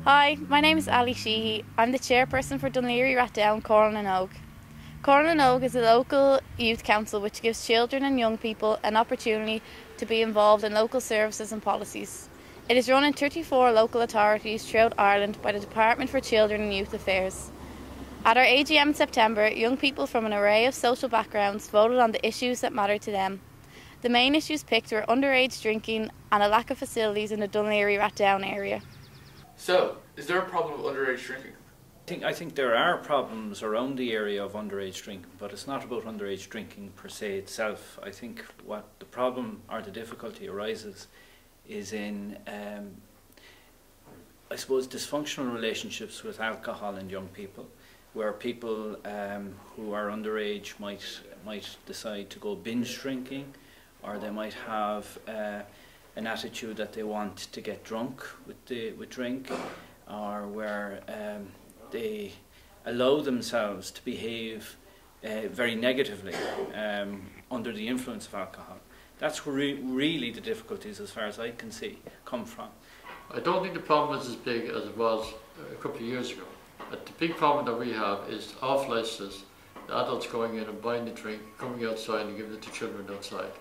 Hi, my name is Ali Sheehy. I'm the chairperson for Dunleary Rathdown, Comhairle and Ogue. Comhairle and Ogue is a local youth council which gives children and young people an opportunity to be involved in local services and policies. It is run in 34 local authorities throughout Ireland by the Department for Children and Youth Affairs. At our AGM in September, young people from an array of social backgrounds voted on the issues that matter to them. The main issues picked were underage drinking and a lack of facilities in the Dunleary Rathdown area. So, is there a problem with underage drinking? I think there are problems around the area of underage drinking, but it's not about underage drinking per se itself. I think what the problem or the difficulty arises is in, I suppose, dysfunctional relationships with alcohol and young people, where people who are underage might decide to go binge drinking, or they might have an attitude that they want to get drunk with drink, or where they allow themselves to behave very negatively under the influence of alcohol. That's where really the difficulties, as far as I can see, come from. I don't think the problem is as big as it was a couple of years ago. But the big problem that we have is off license, the adults going in and buying the drink, coming outside and giving it to children outside.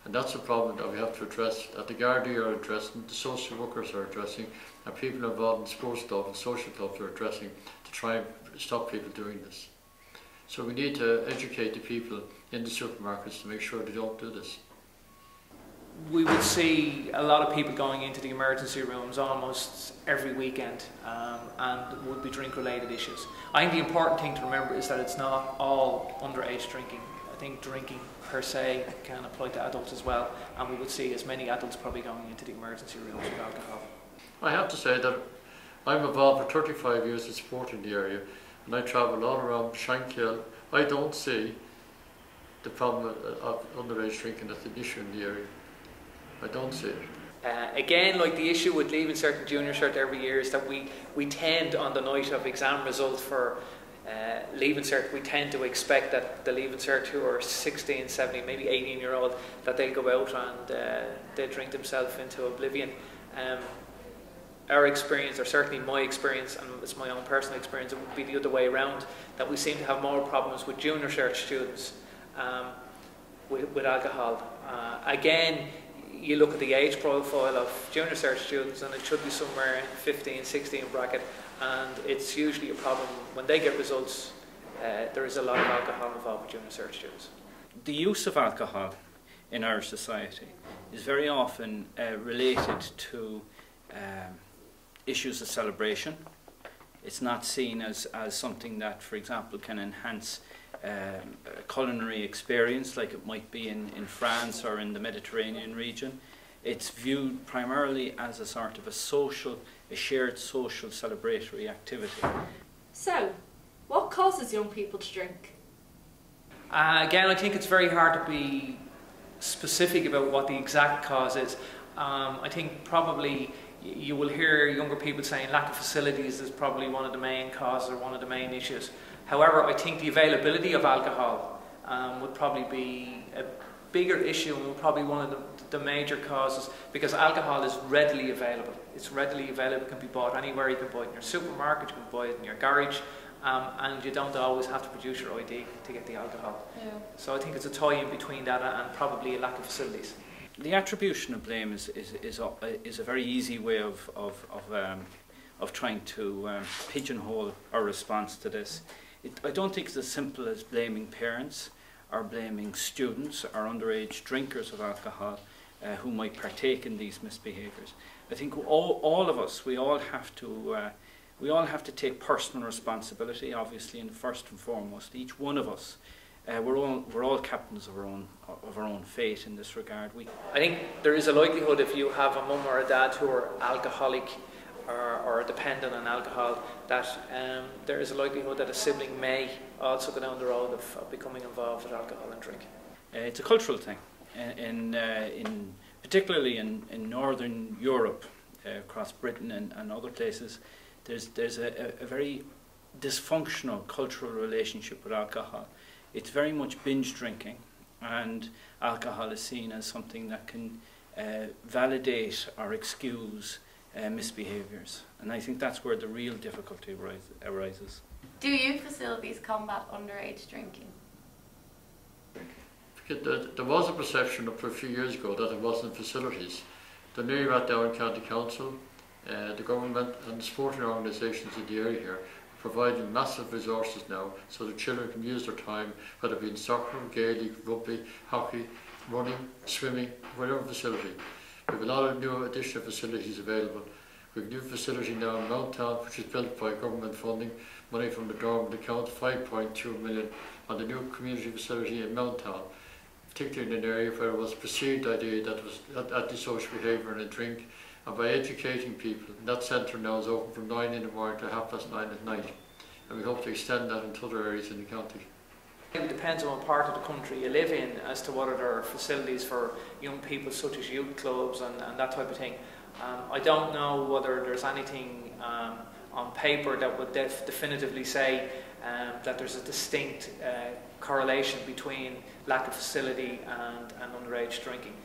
And that's a problem that we have to address, that the Gardaí are addressing, the social workers are addressing, and people involved in sports clubs and social clubs are addressing to try and stop people doing this. So we need to educate the people in the supermarkets to make sure they don't do this. We would see a lot of people going into the emergency rooms almost every weekend, and would be drink-related issues. I think the important thing to remember is that it's not all underage drinking. I think drinking per se can apply to adults as well, and we would see as many adults probably going into the emergency rooms with alcohol. I have to say that I'm involved for 35 years in sport in the area, and I travel all around Comhairle. I don't see the problem of underage drinking as an issue in the area. I don't see it. Again, like the issue with Leaving Cert and Junior Cert every year is that we tend on the night of exam results for Leaving Cert, we tend to expect that the Leaving Cert who are 16, 17, maybe 18-year-old, that they'll go out and they'll drink themselves into oblivion. Our experience, or certainly my experience, and it's my own personal experience, it would be the other way around, that we seem to have more problems with Junior Cert students with alcohol. Again, you look at the age profile of Junior Cert students and it should be somewhere in 15, 16 bracket, and it's usually a problem when they get results. There is a lot of alcohol involved with Junior Cert students. The use of alcohol in our society is very often related to issues of celebration. It's not seen as something that, for example, can enhance a culinary experience like it might be in France or in the Mediterranean region. It's viewed primarily as a sort of a shared social celebratory activity. So, what causes young people to drink? Again, I think it's very hard to be specific about what the exact cause is. I think probably you will hear younger people saying lack of facilities is probably one of the main causes or one of the main issues. However, I think the availability of alcohol would probably be a bigger issue and probably one of the major causes, because alcohol is readily available. It's readily available, it can be bought anywhere. You can buy it in your supermarket, you can buy it in your garage, and you don't always have to produce your ID to get the alcohol. Yeah. So I think it's a tie-in between that and probably a lack of facilities. The attribution of blame is a very easy way of trying to pigeonhole our response to this. I don't think it's as simple as blaming parents or blaming students or underage drinkers of alcohol who might partake in these misbehaviours. I think all of us, we all have to take personal responsibility, obviously, and first and foremost, each one of us. We're all captains of our own fate in this regard. I think there is a likelihood if you have a mum or a dad who are alcoholic or dependent on alcohol, that there is a likelihood that a sibling may also go down the road of becoming involved with alcohol and drink. It's a cultural thing, particularly in Northern Europe, across Britain and other places. There's a very dysfunctional cultural relationship with alcohol. It's very much binge drinking, and alcohol is seen as something that can validate or excuse misbehaviours. And I think that's where the real difficulty arises. Do youth facilities combat underage drinking? There was a perception up to a few years ago that it wasn't facilities. The new Rathdown County Council, the government and the sporting organisations in the area here are providing massive resources now so that children can use their time, whether it be in soccer, gaelic, rugby, hockey, running, swimming, whatever facility. We have a lot of new additional facilities available. We have a new facility now in Mount Town, which is built by government funding, money from the dormant account, 5.2 million, on the new community facility in Mount Town, particularly in an area where it was perceived idea that was antisocial behaviour and a drink. And by educating people, that centre now is open from 9 in the morning to 9:30 at night. And we hope to extend that into other areas in the county. It depends on what part of the country you live in as to what are facilities for young people, such as youth clubs and that type of thing. I don't know whether there's anything on paper that would definitively say that there's a distinct correlation between lack of facility and underage drinking.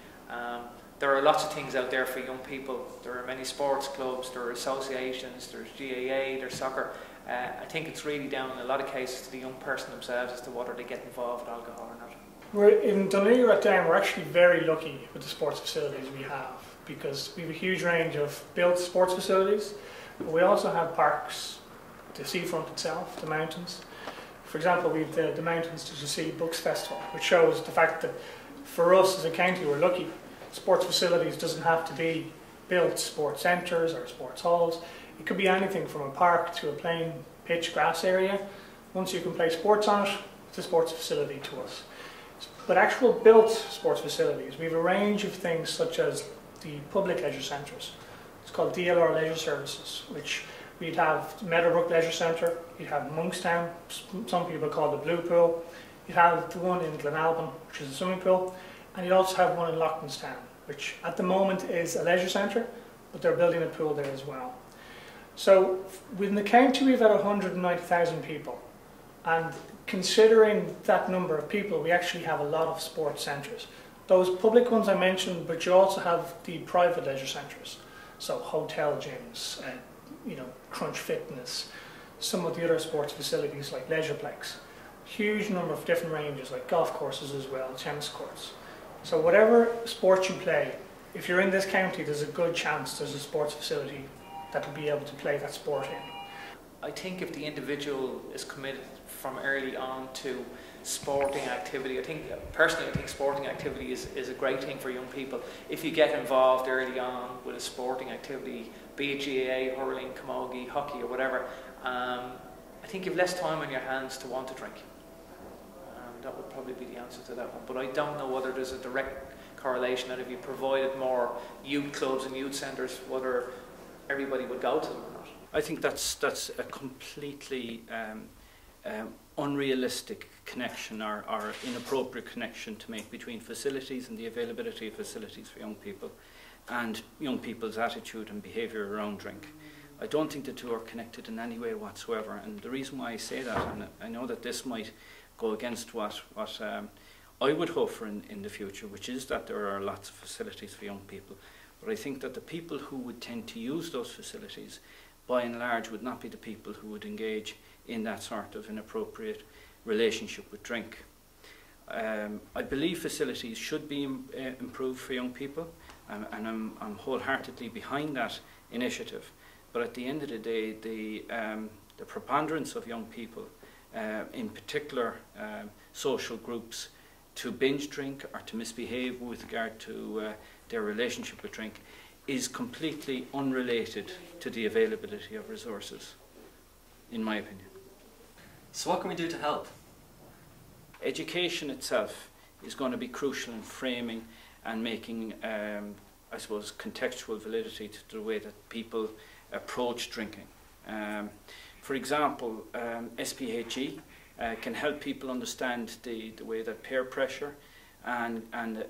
There are lots of things out there for young people. There are many sports clubs, there are associations, there's GAA, there's soccer. I think it's really down in a lot of cases to the young person themselves as to whether they get involved with alcohol or not. We're in Dún Laoghaire Rathdown, we're actually very lucky with the sports facilities we have, because we have a huge range of built sports facilities, but we also have parks, the seafront itself, the mountains. For example, we have the Mountains to the Sea Books Festival, which shows the fact that for us as a county we're lucky. Sports facilities doesn't have to be built sports centres or sports halls. It could be anything from a park to a plain pitch grass area. Once you can play sports on it, it's a sports facility to us. But actual built sports facilities, we have a range of things such as the public leisure centres. It's called DLR Leisure Services, which we'd have Meadowbrook Leisure Centre, you'd have Monkstown, some people call it the Blue Pool, you'd have the one in Glenalbyn, which is a swimming pool, and you'd also have one in Loughtonstown, which at the moment is a leisure centre, but they're building a pool there as well. So within the county we've had 190,000 people, and considering that number of people, we actually have a lot of sports centres. Those public ones I mentioned, but you also have the private leisure centres, so hotel gyms, Crunch Fitness, some of the other sports facilities like Leisureplex, huge number of different ranges like golf courses as well, tennis courts. So whatever sport you play, if you're in this county, there's a good chance there's a sports facility that will be able to play that sport in. I think if the individual is committed from early on to sporting activity, personally I think sporting activity is a great thing for young people. If you get involved early on with a sporting activity, be it GAA, hurling, camogie, hockey or whatever, I think you've less time on your hands to want to drink. That would probably be the answer to that one. But I don't know whether there's a direct correlation that if you provided more youth clubs and youth centres, whether everybody would go to them or not. I think that's a completely unrealistic connection or inappropriate connection to make between facilities and the availability of facilities for young people and young people's attitude and behaviour around drink. I don't think the two are connected in any way whatsoever, and the reason why I say that, and I know that this might go against what I would hope for in the future, which is that there are lots of facilities for young people, but I think that the people who would tend to use those facilities by and large would not be the people who would engage in that sort of inappropriate relationship with drink. I believe facilities should be improved for young people, and I'm wholeheartedly behind that initiative. But at the end of the day, the preponderance of young people, in particular social groups, to binge drink or to misbehave with regard to their relationship with drink is completely unrelated to the availability of resources, in my opinion. So what can we do to help? Education itself is going to be crucial in framing and making, I suppose, contextual validity to the way that people approach drinking. For example, SPHE can help people understand the way that peer pressure and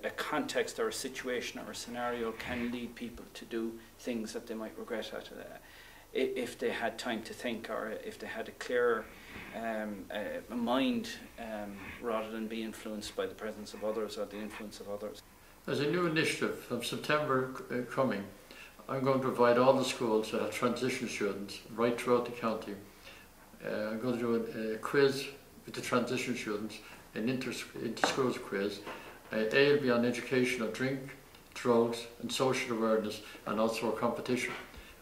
a context or a situation or a scenario can lead people to do things that they might regret if they had time to think, or if they had a clearer mind rather than be influenced by the presence of others or the influence of others. There's a new initiative from September coming I'm going to provide all the schools that have transition students right throughout the county. I'm going to do a quiz with the transition students, an inter-schools quiz. A will be on education of drink, drugs and social awareness, and also a competition.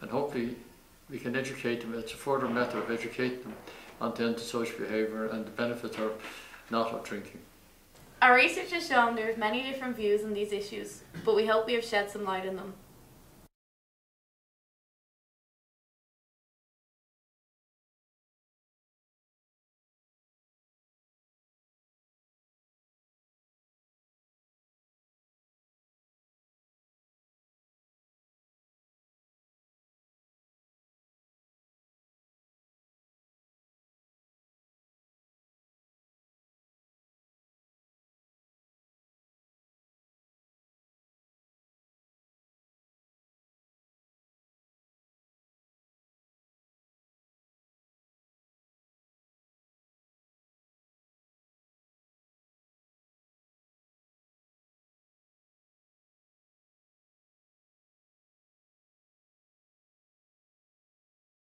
And hopefully we can educate them. It's a further method of educating them on the antisocial behaviour and the benefits of not of drinking. Our research has shown there are many different views on these issues, but we hope we have shed some light on them.